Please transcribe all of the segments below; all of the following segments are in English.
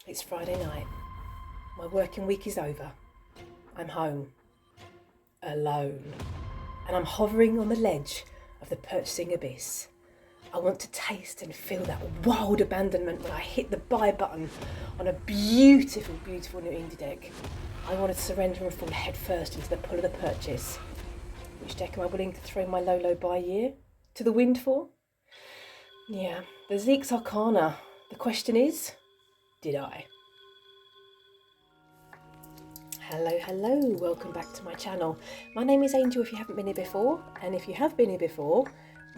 It's Friday night. My working week is over. I'm home. Alone. And I'm hovering on the ledge of the purchasing abyss. I want to taste and feel that wild abandonment when I hit the buy button on a beautiful, beautiful new indie deck. I want to surrender and fall headfirst into the pull of the purchase. Which deck am I willing to throw my low buy year to the wind for? Yeah, the Zeke's Arcana. The question is, did I? Hello, welcome back to my channel. My name is Angel if you haven't been here before, and if you have been here before,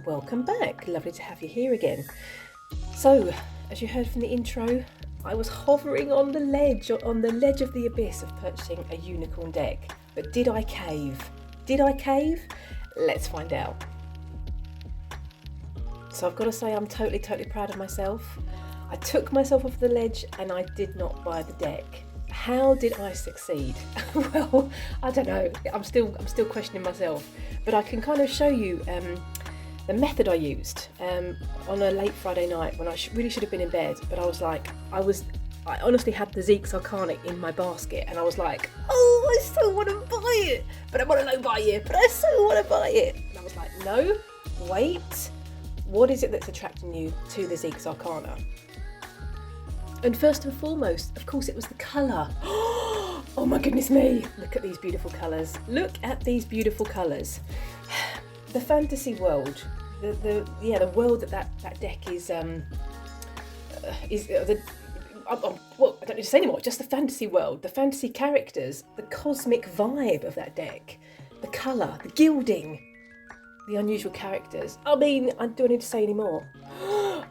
welcome back. Lovely to have you here again. So, as you heard from the intro, I was hovering on the ledge of the abyss of purchasing a unicorn deck. But did I cave? Did I cave? Let's find out. So I've got to say I'm totally proud of myself. I took myself off the ledge and I did not buy the deck. How did I succeed? Well, I don't know. I'm still questioning myself. But I can kind of show you the method I used on a late Friday night when I really should have been in bed. But I was like, I honestly had the Zeke's Arcana in my basket, and I was like, oh, I so want to buy it, but I'm on a low buy year, but I so want to buy it. And I was like, no, wait, what is it that's attracting you to the Zeke's Arcana? And first and foremost, of course, it was the colour. Oh my goodness me, look at these beautiful colours. Look at these beautiful colours. The fantasy world, the world that deck is well, I don't need to say anymore, just the fantasy world, the fantasy characters, the cosmic vibe of that deck, the colour, the gilding, the unusual characters. I mean, do I need to say any more?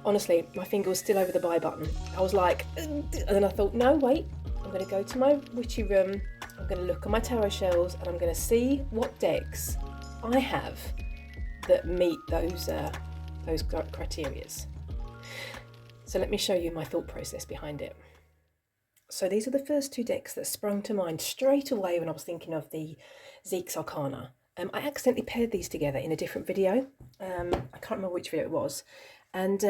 Honestly, my finger was still over the buy button. I was like, and then I thought, no, wait, I'm going to go to my witchy room, I'm going to look on my tarot shelves, and I'm going to see what decks I have that meet those criterias. So let me show you my thought process behind it. So these are the first two decks that sprung to mind straight away when I was thinking of the Zeke's Arcana. I accidentally paired these together in a different video. I can't remember which video it was. And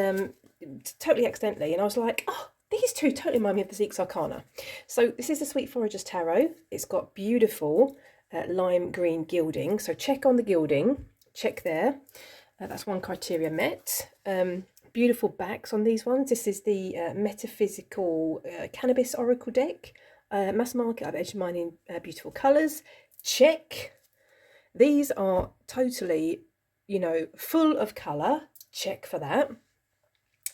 totally accidentally. And I was like, oh, these two totally remind me of the Zeke's Arcana. So this is the Sweet Forager's Tarot. It's got beautiful lime green gilding. So check on the gilding. Check there. That's one criteria met. Beautiful backs on these ones. This is the Metaphysical Cannabis Oracle deck. Mass market, I've edged mine in beautiful colours. Check. These are totally, full of colour. Check for that.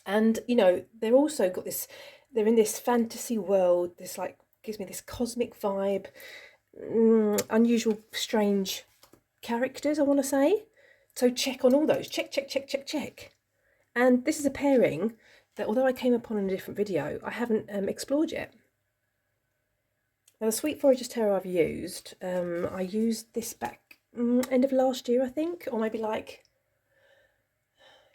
And, they're also got this, they're in this fantasy world. This gives me this cosmic vibe. Unusual, strange characters, I want to say. So check on all those. Check. And this is a pairing that, although I came upon in a different video, I haven't explored yet. Now, the Sweet Forager's Tarot I've used, I used this back end of last year, I think, or maybe like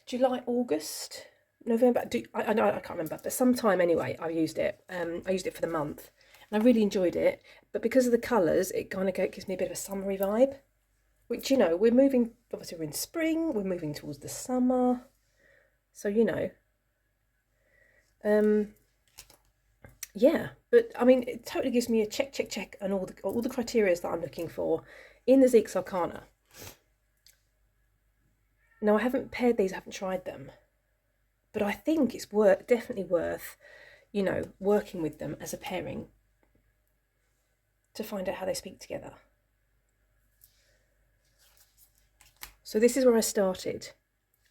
July, August, November. I can't remember, but sometime anyway, I used it. I used it for the month, and I really enjoyed it. But because of the colours, it kind of gives me a bit of a summery vibe, which, we're moving, obviously we're in spring, we're moving towards the summer. So, yeah, but I mean, it totally gives me a check on all the criteria that I'm looking for in the Zeke's Arcana. Now, I haven't paired these, I haven't tried them, but I think it's definitely worth, working with them as a pairing to find out how they speak together. So this is where I started.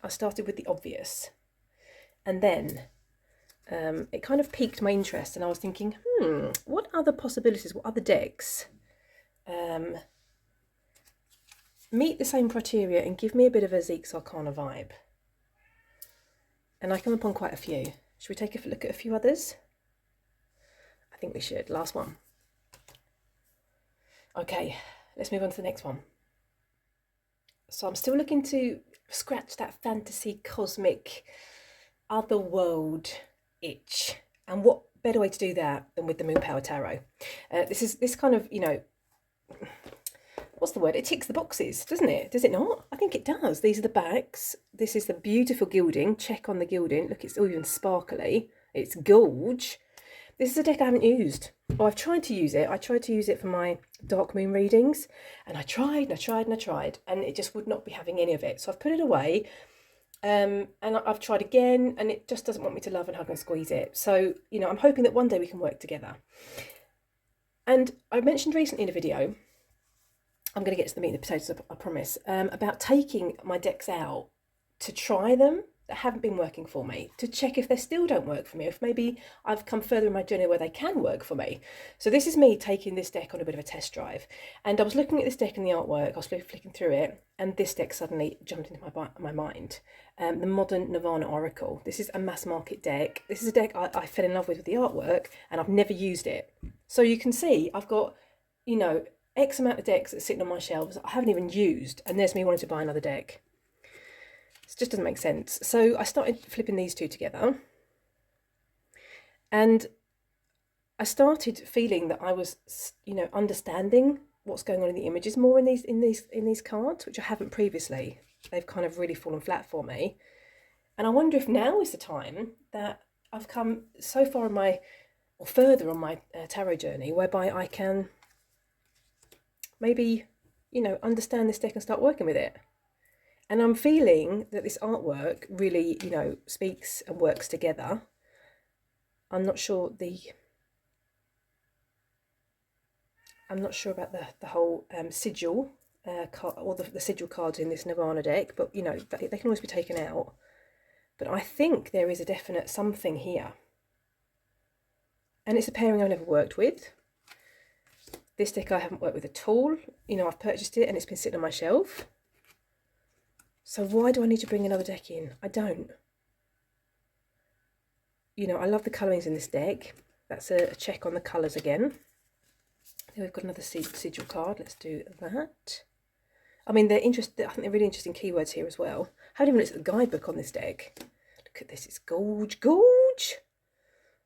I started with the obvious, and then it kind of piqued my interest, and I was thinking, what other possibilities, what other decks meet the same criteria and give me a bit of a Zeke's Arcana vibe? And I come upon quite a few. Should we take a look at a few others? I think we should. Last one. Okay, let's move on to the next one. So I'm still looking to scratch that fantasy, cosmic, other world itch. And what better way to do that than with the Moon Power Tarot? This kind of, what's the word? It ticks the boxes, doesn't it? Does it not? I think it does. These are the backs. This is the beautiful gilding. Check on the gilding. Look, it's all even sparkly. It's gorge. This is a deck I haven't used. Or I've tried to use it. I tried to use it for my dark moon readings, and I tried and I tried and I tried, and it just would not be having any of it. So I've put it away, and I've tried again, and it just doesn't want me to love and hug and squeeze it. So, you know, I'm hoping that one day we can work together. And I mentioned recently in a video, I'm going to get to the meat and the potatoes, I promise, about taking my decks out to try them that haven't been working for me, to check if they still don't work for me, if maybe I've come further in my journey where they can work for me. So this is me taking this deck on a bit of a test drive. And I was looking at this deck in the artwork, I was flicking through it, and this deck suddenly jumped into my mind. The Modern Nirvana Oracle. This is a mass market deck. This is a deck I fell in love with the artwork, and I've never used it. So you can see I've got, you know, X amount of decks that are sitting on my shelves I haven't even used, and there's me wanting to buy another deck. It just doesn't make sense. So I started flipping these two together, and I started feeling that I was, you know, understanding what's going on in the images more in these cards, which I haven't previously. They've kind of really fallen flat for me, and I wonder if now is the time that I've come so far in my, or further on my tarot journey, whereby I can maybe, you know, understand this deck and start working with it. And I'm feeling that this artwork really, you know, speaks and works together. I'm not sure about the whole sigil card, or the sigil cards in this Nirvana deck, but, you know, they can always be taken out. But I think there is a definite something here. And it's a pairing I've never worked with. This deck I haven't worked with at all. You know, I've purchased it and it's been sitting on my shelf. So why do I need to bring another deck in? I don't. You know, I love the colourings in this deck. That's a check on the colours again. Then we've got another sigil card. Let's do that. I mean, I think they're really interesting keywords here as well. I haven't even looked at the guidebook on this deck. Look at this, it's gorge.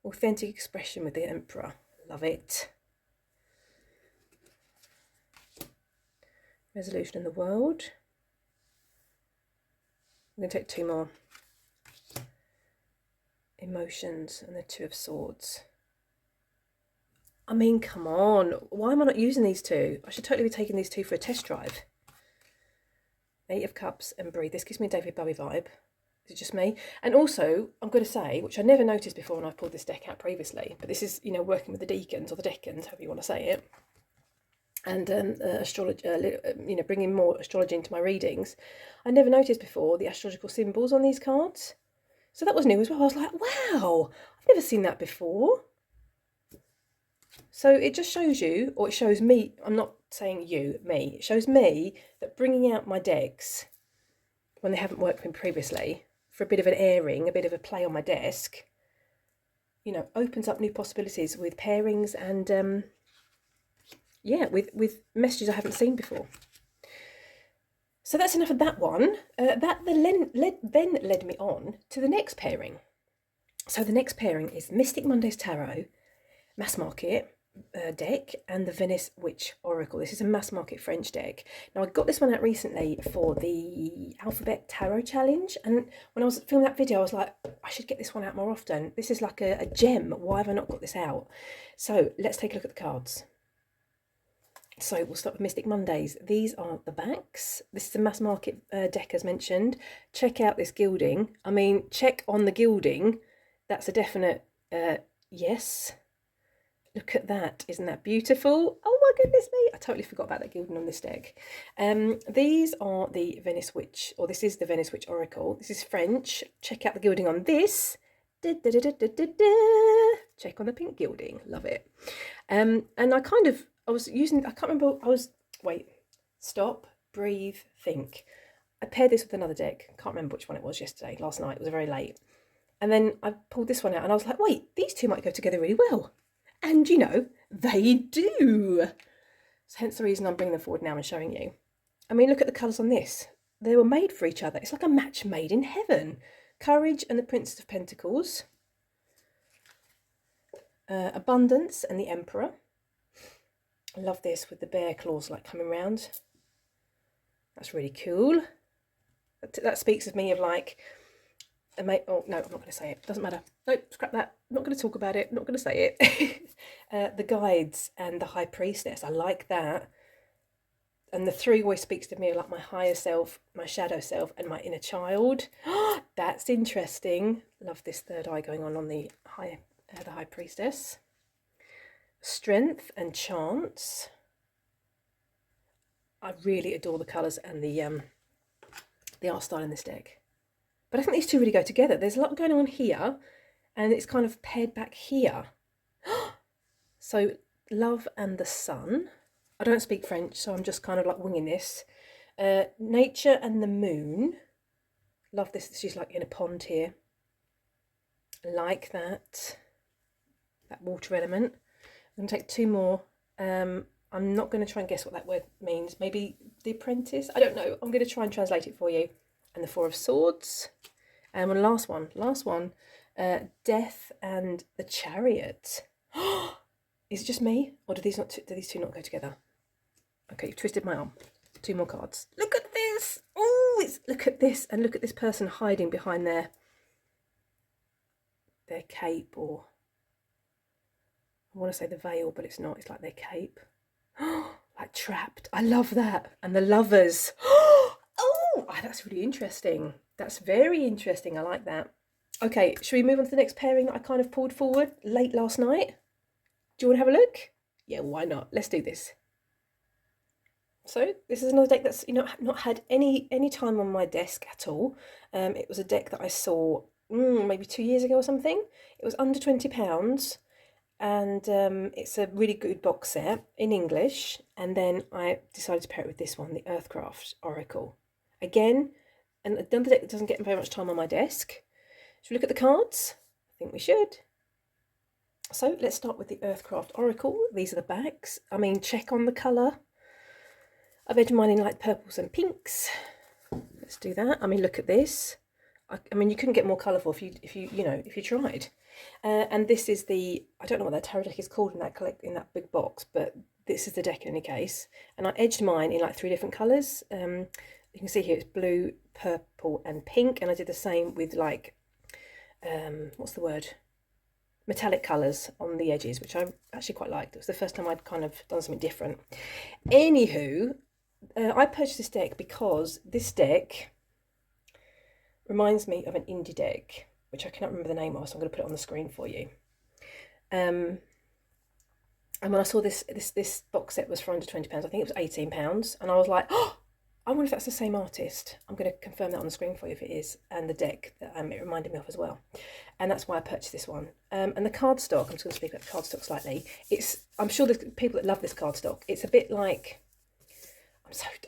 Authentic expression with the Emperor. Love it. Resolution in the world. I'm going to take two more. Emotions and the Two of Swords. I mean, come on. Why am I not using these two? I should totally be taking these two for a test drive. Eight of Cups and Breathe. This gives me a David Bowie vibe. Is it just me? And also, I'm going to say, which I never noticed before when I pulled this deck out previously, but this is, you know, working with the deacons or the decans, however you want to say it, and astrology, you know, bringing more astrology into my readings. I never noticed before the astrological symbols on these cards. So that was new as well. I was like, wow, I've never seen that before. So it just shows you, or it shows me, I'm not saying you, me, it shows me that bringing out my decks when they haven't worked with me previously for a bit of an airing, a bit of a play on my desk, you know, opens up new possibilities with pairings and yeah, with messages I haven't seen before. So that's enough of that one. That then led me on to the next pairing. So the next pairing is Mystic Monday's Tarot, mass market deck, and the Venice Witch Oracle. This is a mass market French deck. Now I got this one out recently for the Alphabet Tarot Challenge, and when I was filming that video I was like, I should get this one out more often. This is like a gem. Why have I not got this out? So let's take a look at the cards. So we'll start with Mystic Mondays. These are the backs. This is a mass market deck as mentioned. Check out this gilding. I mean, check on the gilding. That's a definite yes. Look at that. Isn't that beautiful? Oh my goodness me. I totally forgot about that gilding on this deck. These are the Venice Witch, or this is the Venice Witch Oracle. This is French. Check out the gilding on this. Da, da, da, da, da, da, da. Check on the pink gilding. Love it. And I was using, I can't remember, wait, stop, breathe, think. I paired this with another deck. Can't remember which one it was last night. It was very late. And then I pulled this one out and I was like, wait, these two might go together really well. And, you know, they do. So hence the reason I'm bringing them forward now and showing you. I mean, look at the colours on this. They were made for each other. It's like a match made in heaven. Courage and the Princess of Pentacles. Abundance and the Emperor. I love this with the bear claws like coming round. That's really cool. That speaks of me of like Oh no, I'm not going to say it. Doesn't matter. Nope, scrap that. I'm not going to talk about it. I'm not going to say it. The guides and the high priestess. I like that. And the three always speaks to me like my higher self, my shadow self, and my inner child. That's interesting. Love this third eye going on the high priestess. Strength and chance. I really adore the colours and the art style in this deck. But I think these two really go together. There's a lot going on here, and it's kind of paired back here. So love and the sun. I don't speak French, so I'm just kind of like winging this. Nature and the moon. Love this. She's like in a pond here. Like that. That water element. I'm going to take two more. I'm not going to try and guess what that word means. Maybe the apprentice? I don't know. I'm going to try and translate it for you. And the Four of Swords. And one last one. Death and the Chariot. Is it just me? Or do these two not go together? Okay, you've twisted my arm. Two more cards. Look at this. Oh, look at this. And look at this person hiding behind their cape, or I want to say the veil, but it's not. It's like their cape. Like trapped. I love that. And the lovers. Oh, that's really interesting. That's very interesting. I like that. Okay, should we move on to the next pairing that I kind of pulled forward late last night? Do you want to have a look? Yeah, why not? Let's do this. So this is another deck that's not had any time on my desk at all. It was a deck that I saw maybe 2 years ago or something. It was under £20, and it's a really good box set in English. And then I decided to pair it with this one, the Earthcraft Oracle. Again, and another deck that doesn't get very much time on my desk. Should we look at the cards? I think we should. So let's start with the Earthcraft Oracle. These are the backs. I mean, check on the colour. I've edged mine in like purples and pinks. Let's do that. I mean, look at this. I mean, you couldn't get more colourful if you tried. And this is the, I don't know what that tarot deck is called in that big box, but this is the deck in any case. And I edged mine in like 3 different colours. You can see here it's blue, purple, and pink. And I did the same with like, what's the word? Metallic colours on the edges, which I actually quite liked. It was the first time I'd kind of done something different. Anywho, I purchased this deck because this deck reminds me of an indie deck, which I cannot remember the name of, so I'm going to put it on the screen for you. And when I saw this box set was for under £20, I think it was £18, and I was like, oh, I wonder if that's the same artist. I'm going to confirm that on the screen for you if it is, and the deck that it reminded me of as well. And that's why I purchased this one. And the cardstock, I'm just going to speak about the cardstock slightly. I'm sure there's people that love this cardstock. It's a bit like,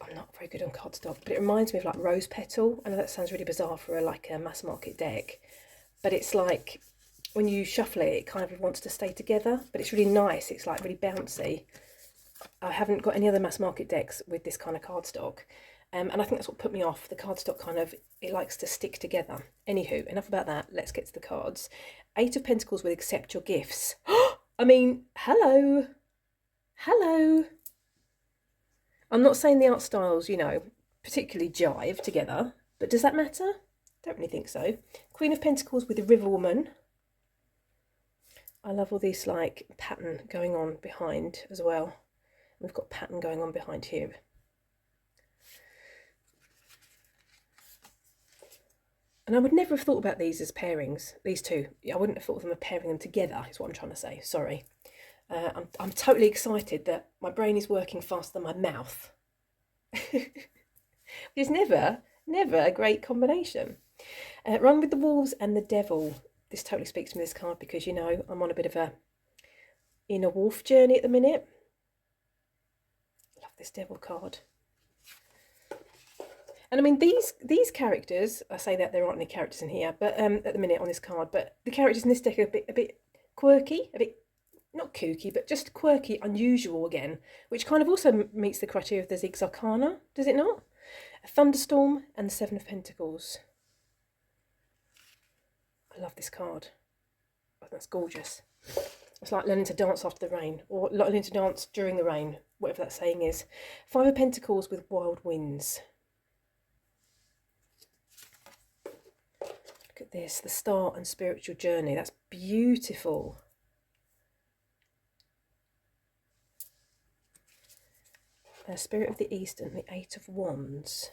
I'm not very good on cardstock, but it reminds me of like rose petal. I know that sounds really bizarre for a mass market deck, but it's like when you shuffle it, it kind of wants to stay together, but it's really nice. It's like really bouncy. I haven't got any other mass market decks with this kind of cardstock. And I think that's what put me off. The cardstock it likes to stick together. Anywho, enough about that. Let's get to the cards. 8 of Pentacles with accept your gifts. I mean, hello. I'm not saying the art styles, particularly jive together, but does that matter? Don't really think so. Queen of Pentacles with the River Woman. I love all this like pattern going on behind as well. We've got pattern going on behind here. And I would never have thought about these as pairings, these two. I wouldn't have thought of them as pairing them together, is what I'm trying to say. Sorry. I'm totally excited that my brain is working faster than my mouth. Which is never a great combination. Run with the Wolves and the Devil. This totally speaks to me, this card, because, I'm on a bit of a inner wolf journey at the minute. Love this Devil card. And I mean, these characters, I say that there aren't any characters in here, but at the minute on this card, but the characters in this deck are a bit quirky, a bit, not kooky, but just quirky, unusual again, which kind of also meets the criteria of the Zig's Arcana, does it not? A Thunderstorm and the 7 of Pentacles. I love this card. Oh, that's gorgeous. It's like learning to dance after the rain, or learning to dance during the rain, whatever that saying is. 5 of Pentacles with Wild Winds. Look at this, the start and spiritual journey. That's beautiful. Spirit of the East and the Eight of Wands.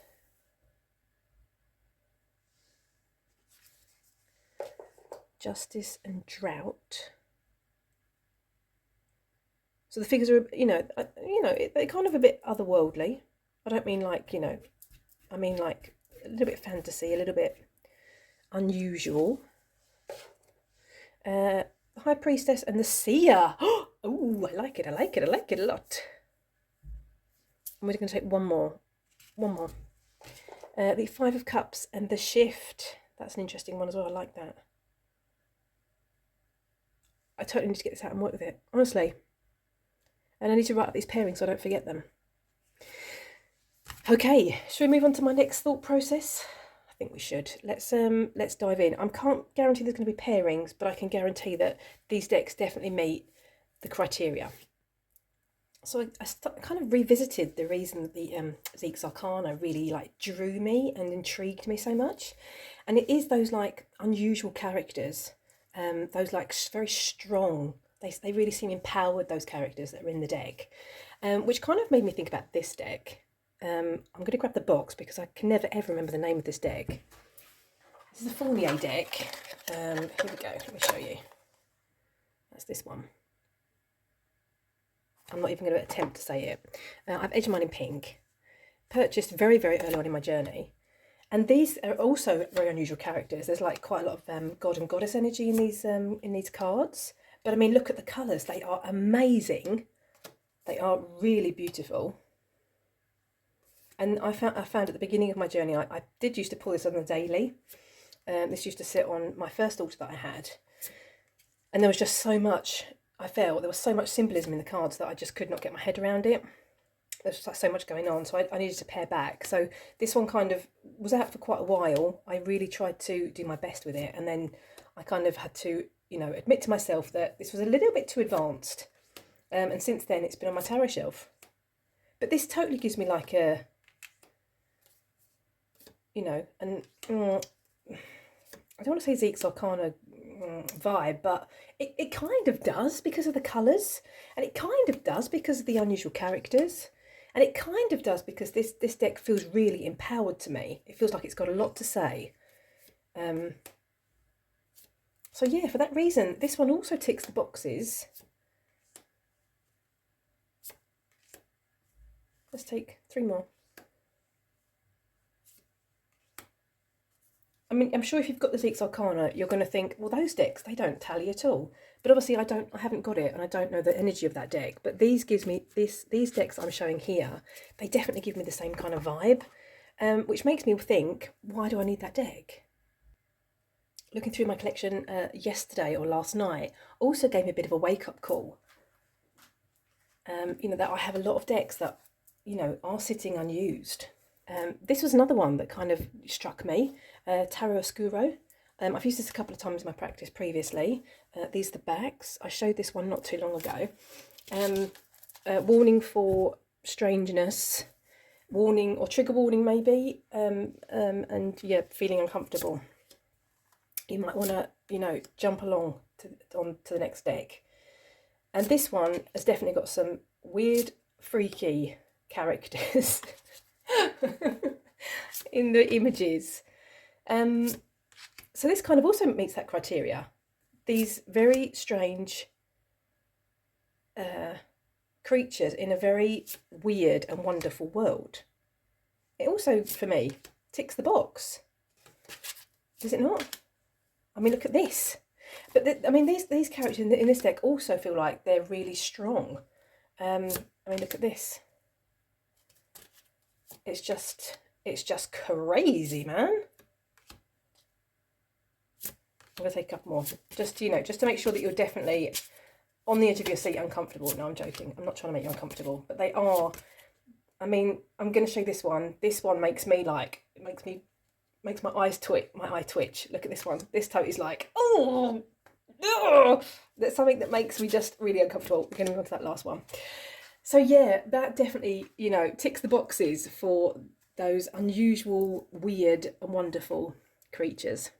Justice and drought. So the figures are, they're kind of a bit otherworldly. I don't mean like, I mean like a little bit fantasy, a little bit unusual. The High Priestess and the Seer. Oh, I like it a lot. And we're going to take one more. The Five of Cups and the Shift. That's an interesting one as well. I like that. I totally need to get this out and work with it, honestly. And I need to write up these pairings so I don't forget them. Okay, should we move on to my next thought process? I think we should. Let's dive in. I can't guarantee there's going to be pairings, but I can guarantee that these decks definitely meet the criteria. So I kind of revisited the reason that the Zeke's Arcana really drew me and intrigued me so much, and it is those unusual characters, those very strong. They really seem empowered, those characters that are in the deck, which kind of made me think about this deck. I'm going to grab the box because I can never ever remember the name of this deck. This is a Fournier deck. Here we go. Let me show you. That's this one. I'm not even going to attempt to say it. I've edged mine in pink. Purchased very, very early on in my journey. And these are also very unusual characters. There's quite a lot of god and goddess energy in these cards. But I mean, look at the colours. They are amazing. They are really beautiful. And I found at the beginning of my journey, I did used to pull this on the daily. This used to sit on my first altar that I had. And there was just so much, I felt, there was so much symbolism in the cards that I just could not get my head around it. There's just so much going on, so I needed to pare back. So this one kind of was out for quite a while. I really tried to do my best with it. And then I kind of had to, admit to myself that this was a little bit too advanced. And since then, it's been on my tarot shelf. But this totally gives me a... and I don't want to say Zeke's Arcana vibe, but it kind of does because of the colours, and it kind of does because of the unusual characters, and it kind of does because this deck feels really empowered to me. It feels like it's got a lot to say. So yeah, for that reason, this one also ticks the boxes. Let's take 3 more. I mean, I'm sure if you've got the Zeke's Arcana, you're going to think, well, those decks, they don't tally at all. But obviously I haven't got it, and I don't know the energy of that deck. But these decks I'm showing here, they definitely give me the same kind of vibe, which makes me think, why do I need that deck? Looking through my collection yesterday or last night also gave me a bit of a wake-up call. That I have a lot of decks that, are sitting unused. This was another one that kind of struck me, Tarot Oscuro. I've used this a couple of times in my practice previously. These are the backs. I showed this one not too long ago. Warning for strangeness, warning or trigger warning maybe, and yeah, feeling uncomfortable. You might want to, jump along to the next deck. And this one has definitely got some weird, freaky characters in the images. So this kind of also meets that criteria. These very strange creatures in a very weird and wonderful world. It also, for me, ticks the box. Does it not? I mean, look at this. But these characters in this deck also feel like they're really strong. I mean, look at this. It's just crazy, man. I'm going to take a couple more. Just to make sure that you're definitely on the edge of your seat, uncomfortable. No, I'm joking. I'm not trying to make you uncomfortable. But they are, I mean, I'm going to show you this one. This one makes me makes my eyes twitch. My eye twitch. Look at this one. This toe is like, oh, that's something that makes me just really uncomfortable. We're going to move on to that last one. So yeah, that definitely, ticks the boxes for those unusual, weird and wonderful creatures.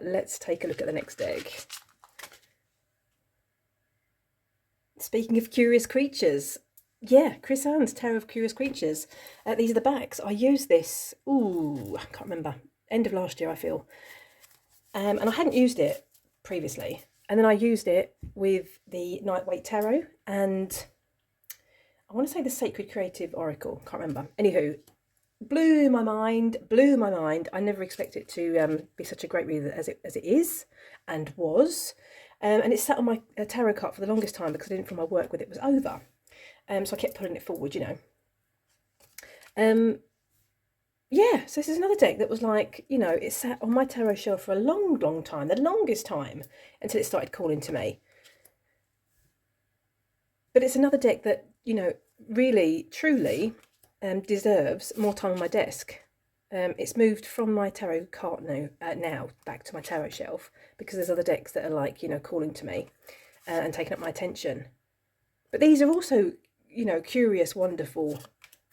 let's take a look at the next deck. Speaking of curious creatures, yeah, Chris Ann's Terror of Curious Creatures. These are the backs. I used this, I can't remember, end of last year, I feel. And I hadn't used it previously. And then I used it with the Nightweight Tarot and I want to say the Sacred Creative Oracle, can't remember. Anywho, blew my mind. I never expected it to be such a great reader as it is and was. And it sat on my tarot card for the longest time because I didn't feel my work with it was over. So I kept pulling it forward, you know. Yeah, so this is another deck that was like, you know, it sat on my tarot shelf for a long time, the longest time, until it started calling to me. But it's another deck that, you know, really, truly deserves more time on my desk. It's moved from my tarot card now back to my tarot shelf because there's other decks that are like, you know, calling to me and taking up my attention. But these are also, you know, curious, wonderful,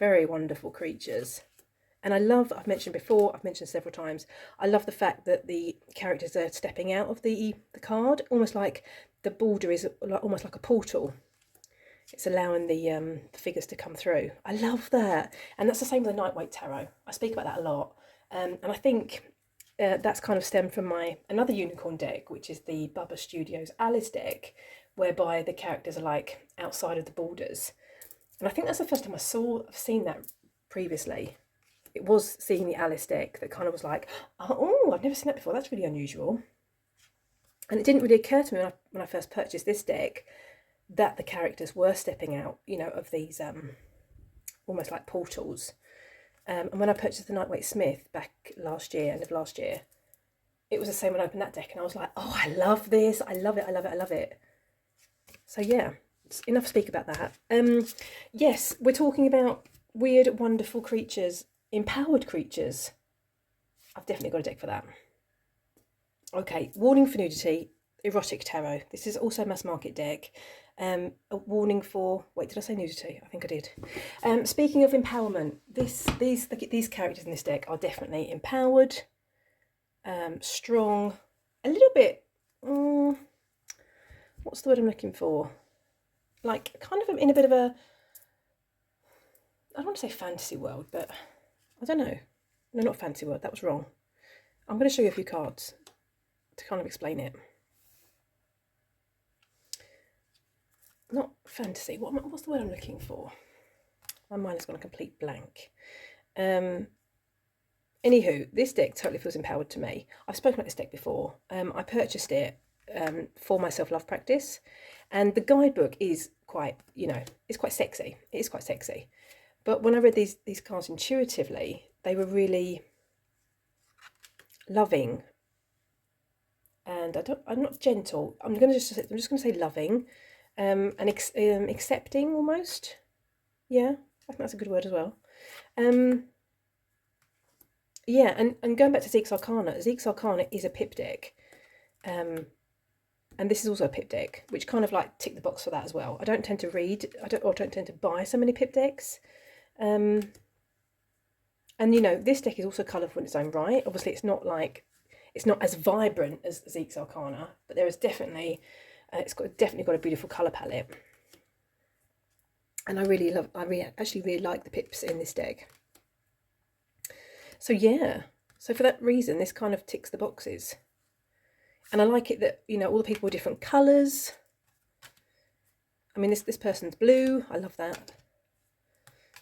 very wonderful creatures. And I love, I've mentioned several times, I love the fact that the characters are stepping out of the card, almost like the border is almost like a portal. It's allowing the figures to come through. I love that. And that's the same with the Nightweight Tarot. I speak about that a lot. And I think that's kind of stemmed from my another unicorn deck, which is the Bubba Studios Alice deck, whereby the characters are like outside of the borders. And I think that's the first time I've seen that previously. It was seeing the Alice deck that kind of was like, oh, I've never seen that before. That's really unusual. And it didn't really occur to me when I first purchased this deck that the characters were stepping out, you know, of these almost like portals. And when I purchased the Nightweight Smith back end of last year, it was the same when I opened that deck and I was like, oh, I love this. I love it. So yeah, it's enough to speak about that. Yes, we're talking about weird, wonderful creatures, empowered creatures. I've definitely got a deck for that. Okay, warning for nudity, erotic tarot. This is also a mass market deck. A warning for, wait, did I say nudity? I think I did. Speaking of empowerment, these characters in this deck are definitely empowered, strong, a little bit, what's the word I'm looking for? Like kind of in a bit of a, I don't want to say fantasy world, but I don't know. No, not fantasy world, that was wrong. I'm going to show you a few cards to kind of explain it. Not fantasy, what's the word I'm looking for? My mind has gone a complete blank. Anywho, this deck totally feels empowered to me. I've spoken about this deck before. I purchased it for my self-love practice, and the guidebook is quite, you know, it's quite sexy. It is quite sexy. But when I read these cards intuitively, they were really loving, and I'm not gentle. I'm just going to say loving, and accepting almost. Yeah, I think that's a good word as well. Yeah, and going back to Zeke's Arcana is a pip deck, and this is also a pip deck, which kind of like tick the box for that as well. I don't tend to buy so many pip decks. And you know, this deck is also colourful in its own right. Obviously, it's not as vibrant as Zeke's Arcana, but there is definitely, definitely got a beautiful colour palette. And I actually really like the pips in this deck. So yeah, so for that reason, this kind of ticks the boxes. And I like it that, you know, all the people are different colours. I mean, this person's blue. I love that.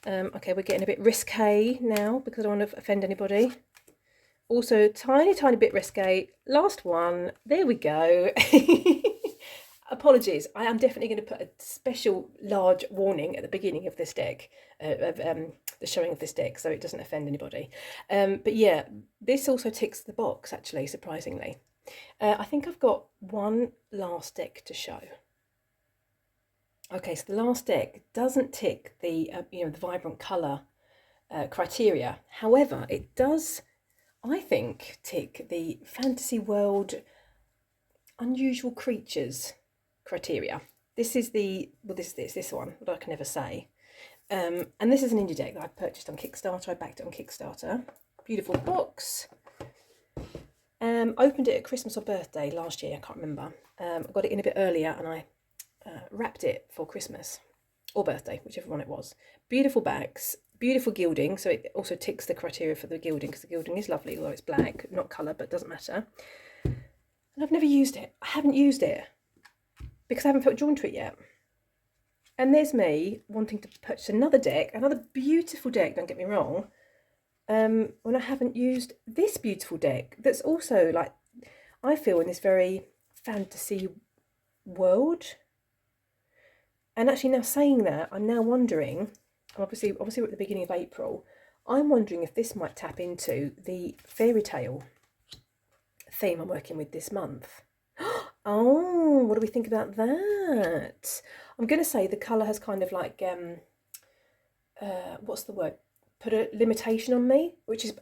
Okay, we're getting a bit risque now because I don't want to offend anybody. Also, tiny bit risque. Last one. There we go. Apologies. I am definitely going to put a special large warning at the beginning of this deck, the showing of this deck, so it doesn't offend anybody. But yeah, this also ticks the box, actually, surprisingly. I think I've got one last deck to show. Okay, so the last deck doesn't tick the the vibrant colour criteria. However, it does, I think, tick the fantasy world unusual creatures criteria. This is this one that I can never say. And this is an indie deck that I purchased on Kickstarter. I backed it on Kickstarter. Beautiful box. Opened it at Christmas or birthday last year, I can't remember. I got it in a bit earlier and I wrapped it for Christmas or birthday, whichever one it was. Beautiful backs, beautiful gilding, so it also ticks the criteria for the gilding, because the gilding is lovely, although it's black, not colour, but it doesn't matter. And I've never used it. I haven't used it because I haven't felt drawn to it yet. And there's me wanting to purchase another deck, another beautiful deck, don't get me wrong, when I haven't used this beautiful deck that's also, like, I feel in this very fantasy world. And actually now saying that, I'm now wondering, obviously we're at the beginning of April, I'm wondering if this might tap into the fairy tale theme I'm working with this month. Oh, what do we think about that? I'm going to say the colour has kind of like, what's the word? Put a limitation on me, which is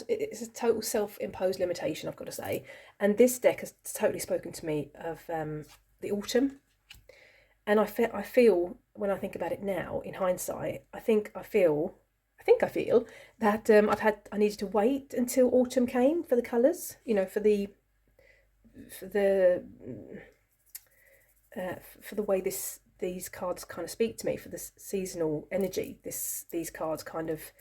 it's a total self-imposed limitation, I've got to say. And this deck has totally spoken to me of the autumn. And I feel when I think about it now, in hindsight, I feel that I needed to wait until autumn came for the colours, you know, for the way these cards kind of speak to me, for this seasonal energy. These cards kind of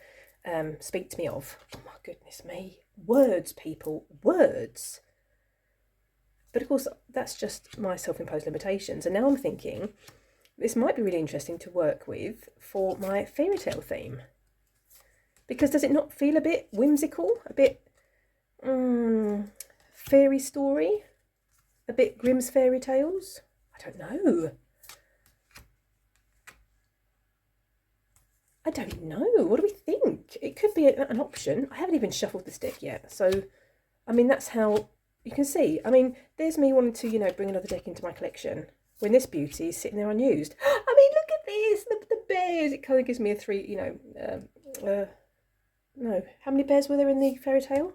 speak to me of. Oh my goodness me, words, people, words. But of course, that's just my self-imposed limitations. And now I'm thinking this might be really interesting to work with for my fairy tale theme. Because does it not feel a bit whimsical? A bit fairy story? A bit Grimm's fairy tales? I don't know. What do we think? It could be an option. I haven't even shuffled this deck yet. So, I mean, that's how... You can see, I mean, there's me wanting to, you know, bring another deck into my collection when this beauty is sitting there unused. I mean, look at this, the bears. It kind of gives me a three, you know, no. How many bears were there in the fairy tale?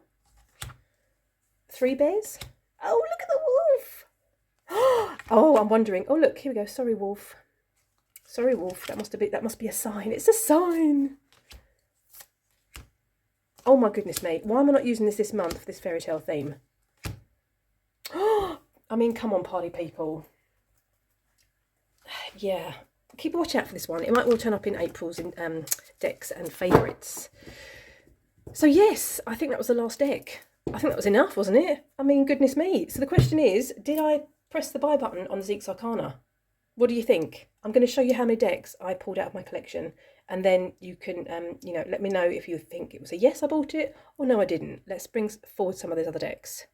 3 bears? Oh, look at the wolf. Oh, I'm wondering. Oh, look, here we go. Sorry, wolf. Sorry, wolf. That must be a sign. It's a sign. Oh my goodness me. Why am I not using this month for this fairy tale theme? I mean, come on, party people. Yeah, keep a watch out for this one. It might well turn up in April's decks and favourites. So yes, I think that was the last deck. I think that was enough, wasn't it? I mean, goodness me. So the question is, did I press the buy button on the Zeke's Arcana? What do you think? I'm going to show you how many decks I pulled out of my collection, and then you can, you know, let me know if you think it was a yes, I bought it, or no, I didn't. Let's bring forward some of those other decks.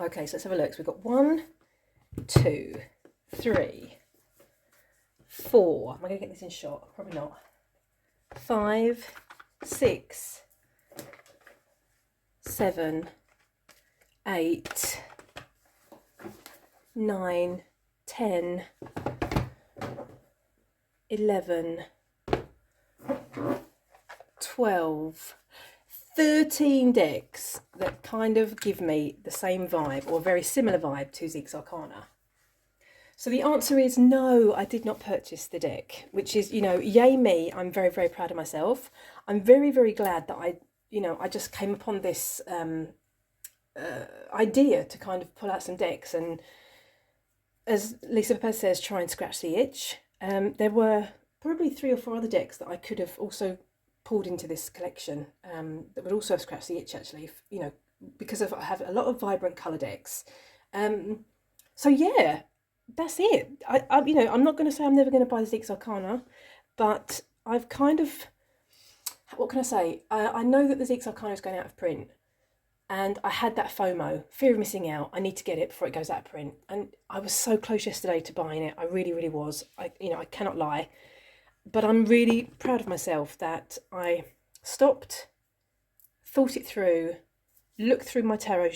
Okay, so let's have a look. So we've got 1, 2, 3, 4. Am I going to get this in shot? Probably not. 5, 6, 7, 8, 9, 10, 11, 12, 13 decks that kind of give me the same vibe, or a very similar vibe to Zeke's Arcana. So the answer is no, I did not purchase the deck, which is, you know, yay me. I'm very, very proud of myself. I'm very, very glad that I just came upon this idea to kind of pull out some decks, and as Lisa Pez says, try and scratch the itch. There were probably 3 or 4 other decks that I could have also pulled into this collection that would also have scratched the itch, actually, you know, because I have a lot of vibrant colour decks. So yeah, that's it. I you know, I'm not going to say I'm never going to buy the Zeke's Arcana, but I've kind of, what can I say? I know that the Zeke's Arcana is going out of print, and I had that FOMO, fear of missing out. I need to get it before it goes out of print, and I was so close yesterday to buying it. I really, really was. I cannot lie. But I'm really proud of myself that I stopped, thought it through, looked through my tarot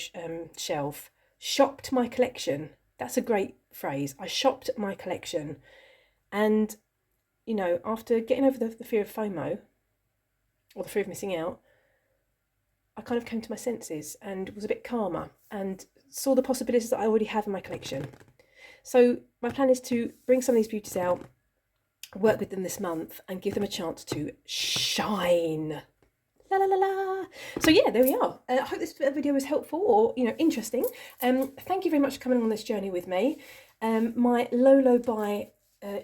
shelf, shopped my collection. That's a great phrase. I shopped my collection. And, you know, after getting over the fear of FOMO, or the fear of missing out, I kind of came to my senses and was a bit calmer and saw the possibilities that I already have in my collection. So my plan is to bring some of these beauties out, work with them this month, and give them a chance to shine. La la la la. So yeah, there we are. I hope this video was helpful or interesting. Thank you very much for coming on this journey with me. My low buy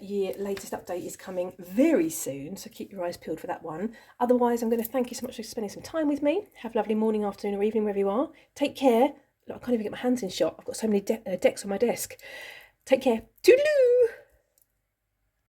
year latest update is coming very soon, so keep your eyes peeled for that one. Otherwise, I'm going to thank you so much for spending some time with me. Have a lovely morning, afternoon, or evening wherever you are. Take care. Look, I can't even get my hands in shot. I've got so many decks on my desk. Take care. Toodaloo!